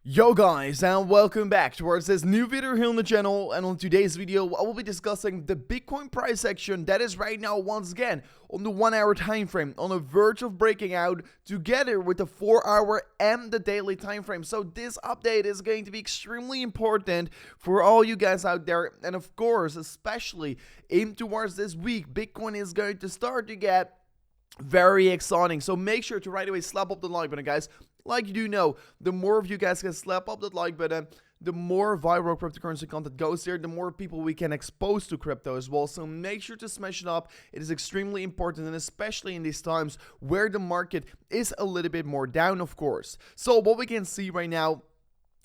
Yo guys, and welcome back towards this new video here on the channel. And on today's video I will be discussing the Bitcoin price action that is right now once again on the 1 hour time frame on the verge of breaking out, together with the 4 hour and the daily time frame. So this update is going to be extremely important for all you guys out there, and of course especially in towards this week Bitcoin is going to start to get very exciting. So make sure to right away slap up the like button, guys. Like you do know, the more of you guys can slap up that like button, the more viral cryptocurrency content goes there, the more people we can expose to crypto as well. So make sure to smash it up. It is extremely important, and especially in these times where the market is a little bit more down, of course. So what we can see right now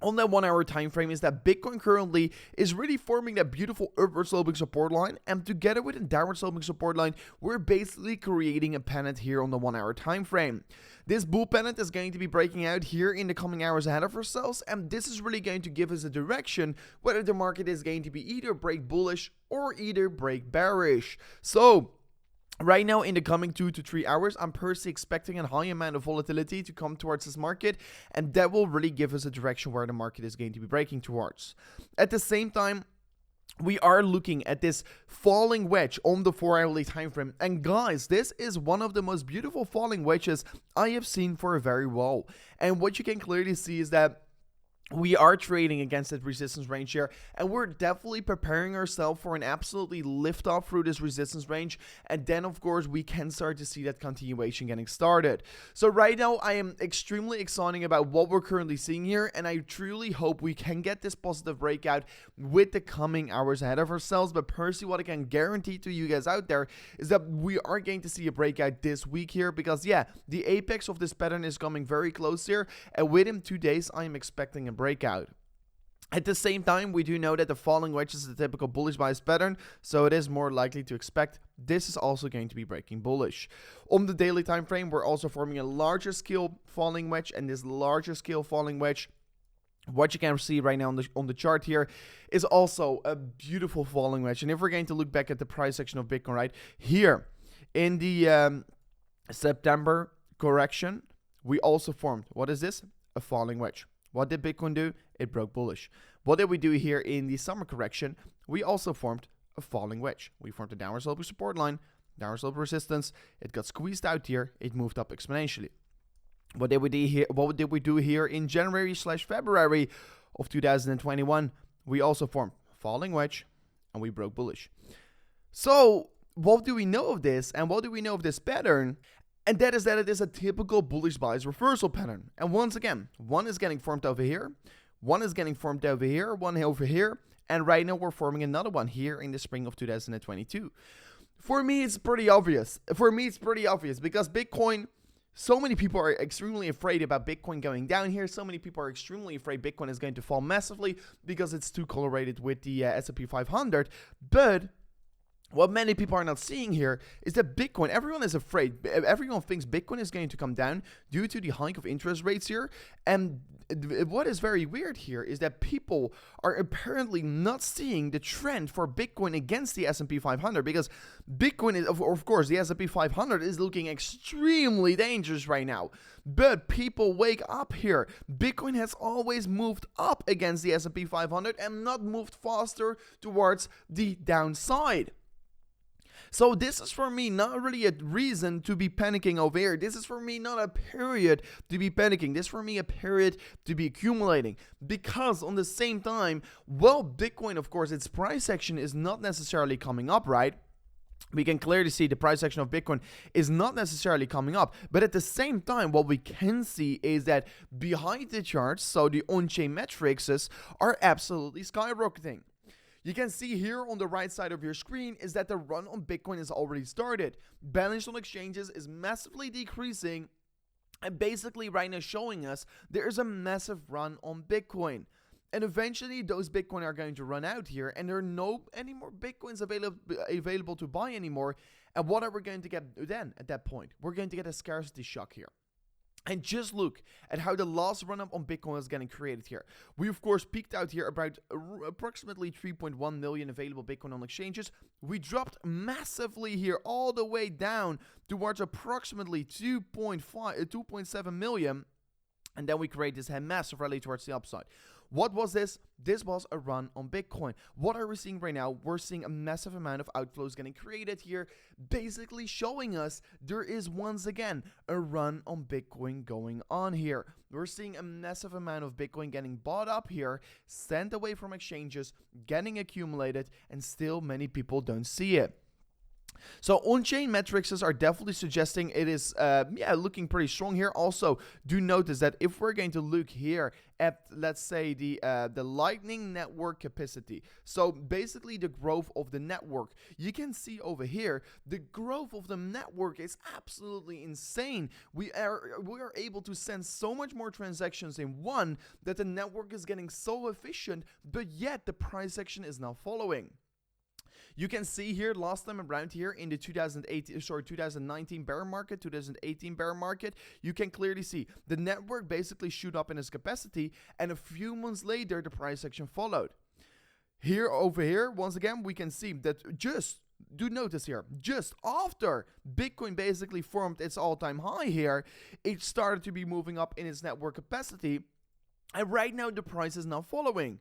on that 1 hour time frame is that Bitcoin currently is really forming that beautiful upward sloping support line, and together with a downward sloping support line, we're basically creating a pennant here on the 1 hour time frame. This bull pennant is going to be breaking out here in the coming hours ahead of ourselves, and this is really going to give us a direction whether the market is going to be either break bullish or either break bearish. So right now, in the coming 2 to 3 hours, I'm personally expecting a high amount of volatility to come towards this market, and that will really give us a direction where the market is going to be breaking towards. At the same time, we are looking at this falling wedge on the 4 hourly time frame, and guys, this is one of the most beautiful falling wedges I have seen for a very while. And what you can clearly see is that we are trading against that resistance range here, and we're definitely preparing ourselves for an absolutely lift off through this resistance range, and then of course we can start to see that continuation getting started. So right now I am extremely excited about what we're currently seeing here, and I truly hope we can get this positive breakout with the coming hours ahead of ourselves. But personally, what I can guarantee to you guys out there is that we are going to see a breakout this week here, because yeah, the apex of this pattern is coming very close here, and within 2 days I am expecting a breakout. At the same time, we do know that the falling wedge is a typical bullish bias pattern, so it is more likely to expect this is also going to be breaking bullish. On the daily time frame, we're also forming a larger scale falling wedge, and this larger scale falling wedge, what you can see right now on the chart here, is also a beautiful falling wedge. And if we're going to look back at the price section of Bitcoin right here in the September correction, we also formed, what is this? A falling wedge. What did Bitcoin do? It broke bullish. What did we do here in the summer correction? We also formed a falling wedge. We formed a downward sloping support line, downward slope resistance. It got squeezed out here. It moved up exponentially. What did we do here? What did we do here in January/February of 2021? We also formed a falling wedge, and we broke bullish. So what do we know of this, and what do we know of this pattern? And that is that it is a typical bullish bias reversal pattern. And once again, one is getting formed over here, one is getting formed over here, one over here, and right now we're forming another one here in the spring of 2022. For me, it's pretty obvious. Because Bitcoin, so many people are extremely afraid about Bitcoin going down here. So many people are extremely afraid Bitcoin is going to fall massively because it's too correlated with the S&P 500. But what many people are not seeing here is that Bitcoin, everyone is afraid. Everyone thinks Bitcoin is going to come down due to the hike of interest rates here. And what is very weird here is that people are apparently not seeing the trend for Bitcoin against the S&P 500, because Bitcoin is, of course, the S&P 500 is looking extremely dangerous right now. But people wake up here. Bitcoin has always moved up against the S&P 500 and not moved faster towards the downside. So this is for me not really a reason to be panicking over here. This is for me not a period to be panicking. This is for me a period to be accumulating. Because on the same time, well, Bitcoin, of course, its price action is not necessarily coming up, right? We can clearly see the price action of Bitcoin is not necessarily coming up. But at the same time, what we can see is that behind the charts, so the on-chain metrics are absolutely skyrocketing. You can see here on the right side of your screen is that the run on Bitcoin has already started. Balance on exchanges is massively decreasing, and basically right now showing us there is a massive run on Bitcoin. And eventually those Bitcoin are going to run out here, and there are no any more Bitcoins available to buy anymore. And what are we going to get then at that point? We're going to get a scarcity shock here. And just look at how the last run-up on Bitcoin is getting created here. We, of course, peaked out here about approximately 3.1 million available Bitcoin on exchanges. We dropped massively here all the way down towards approximately 2.7 million. And then we create this massive rally towards the upside. What was this? This was a run on Bitcoin. What are we seeing right now? We're seeing a massive amount of outflows getting created here, basically showing us there is once again a run on Bitcoin going on here. We're seeing a massive amount of Bitcoin getting bought up here, sent away from exchanges, getting accumulated, and still many people don't see it. So on-chain metrics are definitely suggesting it is looking pretty strong here. Also, do notice that if we're going to look here at, let's say, the Lightning Network capacity, so basically the growth of the network, you can see over here the growth of the network is absolutely insane. We are able to send so much more transactions in one that the network is getting so efficient, but yet the price action is now following. You can see here last time around here in the 2019 bear market, 2018 bear market, you can clearly see the network basically shoot up in its capacity, and a few months later the price action followed. Here over here, once again, we can see that do notice here, just after Bitcoin basically formed its all-time high here, it started to be moving up in its network capacity, and right now the price is now following.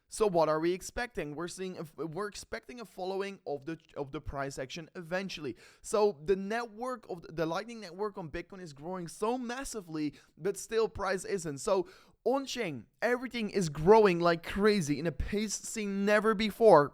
So what are we expecting? We're expecting a following of the price action eventually. So the network of the Lightning Network on Bitcoin is growing so massively, but still price isn't. So on-chain, everything is growing like crazy in a pace seen never before.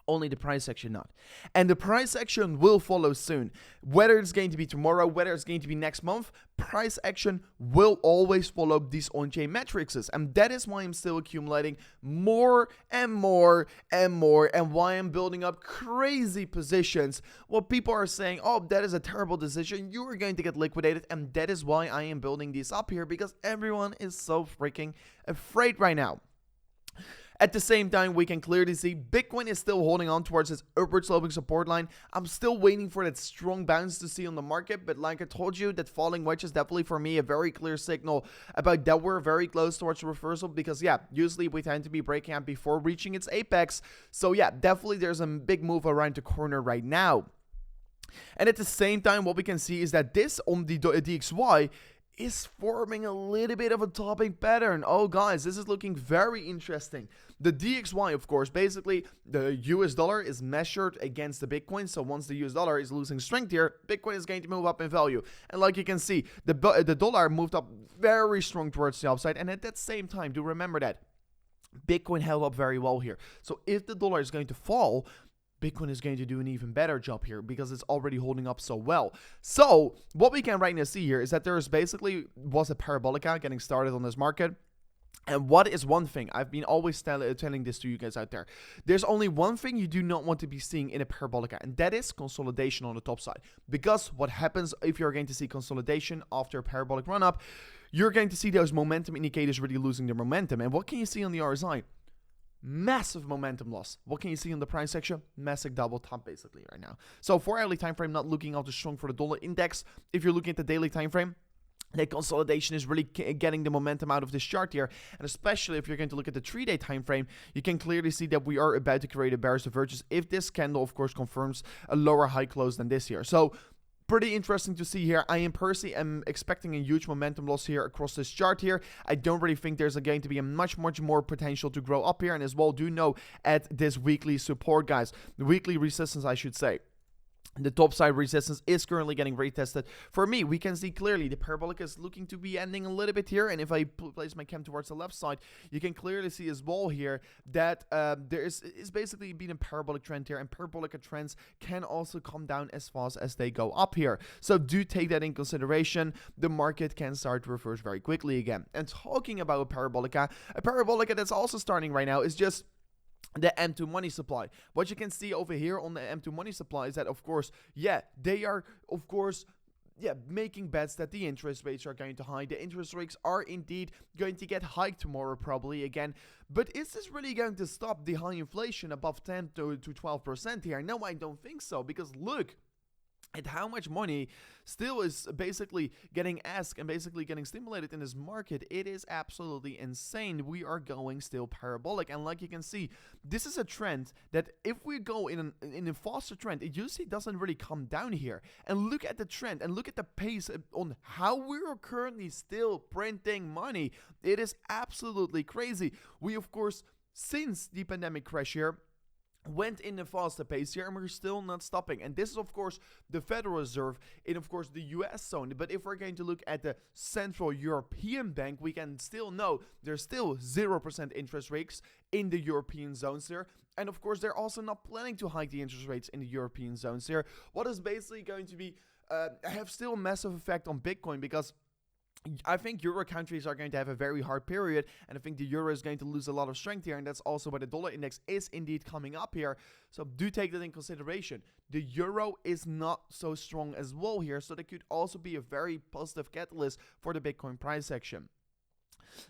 Only the price action not. And the price action will follow soon. Whether it's going to be tomorrow, whether it's going to be next month, price action will always follow these on-chain metrics. And that is why I'm still accumulating more and more and more, and why I'm building up crazy positions. Well, people are saying, oh, that is a terrible decision, you are going to get liquidated, and that is why I am building these up here, because everyone is so freaking afraid right now. At the same time, we can clearly see Bitcoin is still holding on towards its upward sloping support line. I'm still waiting for that strong bounce to see on the market, but like I told you, that falling wedge is definitely for me a very clear signal about that we're very close towards reversal, because yeah, usually we tend to be breaking out before reaching its apex. So yeah, definitely there's a big move around the corner right now. And at the same time, what we can see is that this on the DXY is forming a little bit of a topping pattern. Oh guys, this is looking very interesting. The DXY, of course, basically the US dollar is measured against the Bitcoin. So once the US dollar is losing strength here, Bitcoin is going to move up in value. And like you can see, the dollar moved up very strong towards the upside. And at that same time, do remember that Bitcoin held up very well here. So if the dollar is going to fall, Bitcoin is going to do an even better job here because it's already holding up so well. So what we can right now see here is that there is basically was a parabolica getting started on this market. And what is one thing, I've been always telling this to you guys out there, there's only one thing you do not want to be seeing in a parabolica, and that is consolidation on the top side. Because what happens if you're going to see consolidation after a parabolic run up, you're going to see those momentum indicators really losing their momentum. And what can you see on the RSI? Massive momentum loss. What can you see in the price section? Massive double top basically right now. So for hourly time frame, not looking all too strong for the dollar index. If you're looking at the daily time frame, that consolidation is really getting the momentum out of this chart here. And especially if you're going to look at the 3-day time frame, you can clearly see that we are about to create a bearish divergence if this candle, of course, confirms a lower high close than this here. So pretty interesting to see here. I am personally expecting a huge momentum loss here across this chart here. I don't really think there's going to be a much more potential to grow up here. And as well, do know at this weekly support, guys, the weekly resistance, I should say, the top side resistance is currently getting retested. For me, we can see clearly the parabolic is looking to be ending a little bit here. And if I place my cam towards the left side, you can clearly see as well here that there is basically been a parabolic trend here. And parabolic trends can also come down as fast as they go up here. So do take that in consideration. The market can start to reverse very quickly again. And talking about a parabolica that's also starting right now is just the M2 money supply. What you can see over here on the M2 money supply is that, of course, yeah, they are, of course, making bets that the interest rates are going to hike. The interest rates are indeed going to get hiked tomorrow probably again. But is this really going to stop the high inflation above 10 to 12% here? No, I don't think so, because look, and how much money still is basically getting asked and basically getting stimulated in this market, it is absolutely insane. We are going still parabolic, and like you can see, this is a trend that if we go in a faster trend, it usually doesn't really come down here. And look at the trend and look at the pace on how we are currently still printing money. It is absolutely crazy. We, of course, since the pandemic crash here, went in a faster pace here, and we're still not stopping. And this is, of course, the Federal Reserve in, of course, the US zone. But if we're going to look at the Central European Bank, we can still know there's still 0% interest rates in the European zones here. And of course, they're also not planning to hike the interest rates in the European zones here. What is basically going to be have still a massive effect on Bitcoin, because I think Euro countries are going to have a very hard period, and I think the Euro is going to lose a lot of strength here, and that's also why the dollar index is indeed coming up here. So do take that in consideration. The Euro is not so strong as well here, so that could also be a very positive catalyst for the Bitcoin price action.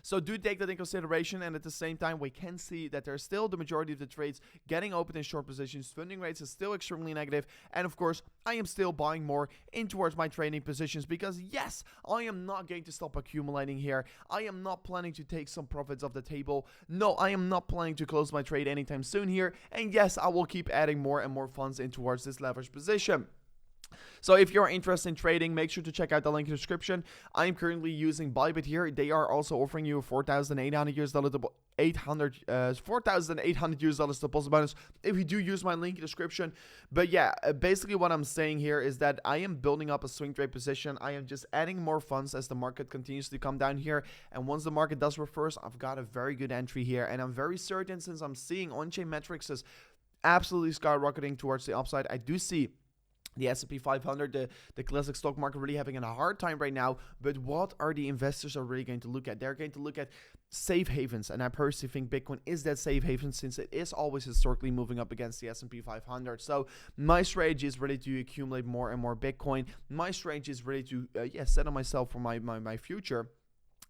So do take that in consideration, and at the same time, we can see that there's still the majority of the trades getting open in short positions. Funding rates is still extremely negative, and of course, I am still buying more in towards my trading positions, because yes, I am not going to stop accumulating here. I am not planning to take some profits off the table. No, I am not planning to close my trade anytime soon here, and yes, I will keep adding more and more funds in towards this leverage position. So if you're interested in trading, make sure to check out the link in the description. I am currently using Bybit here. They are also offering you a $4,800 deposit bonus if you do use my link in the description. But yeah, basically what I'm saying here is that I am building up a swing trade position. I am just adding more funds as the market continues to come down here. And once the market does reverse, I've got a very good entry here. And I'm very certain, since I'm seeing on-chain metrics is absolutely skyrocketing towards the upside, I do see the SP500, the classic stock market, really having a hard time right now. But what are the investors are really going to look at? They're going to look at safe havens, and I personally think Bitcoin is that safe haven, since it is always historically moving up against the S&P 500. So my strategy is really to accumulate more and more Bitcoin. My strategy is really to set on myself for my future.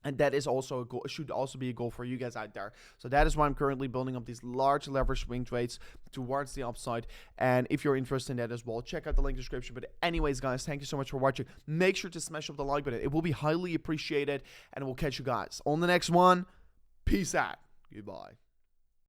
And that is also a goal, should also be a goal for you guys out there. So that is why I'm currently building up these large leverage swing trades towards the upside. And if you're interested in that as well, check out the link in the description. But anyways, guys, thank you so much for watching. Make sure to smash up the like button. It will be highly appreciated. And we'll catch you guys on the next one. Peace out. Goodbye.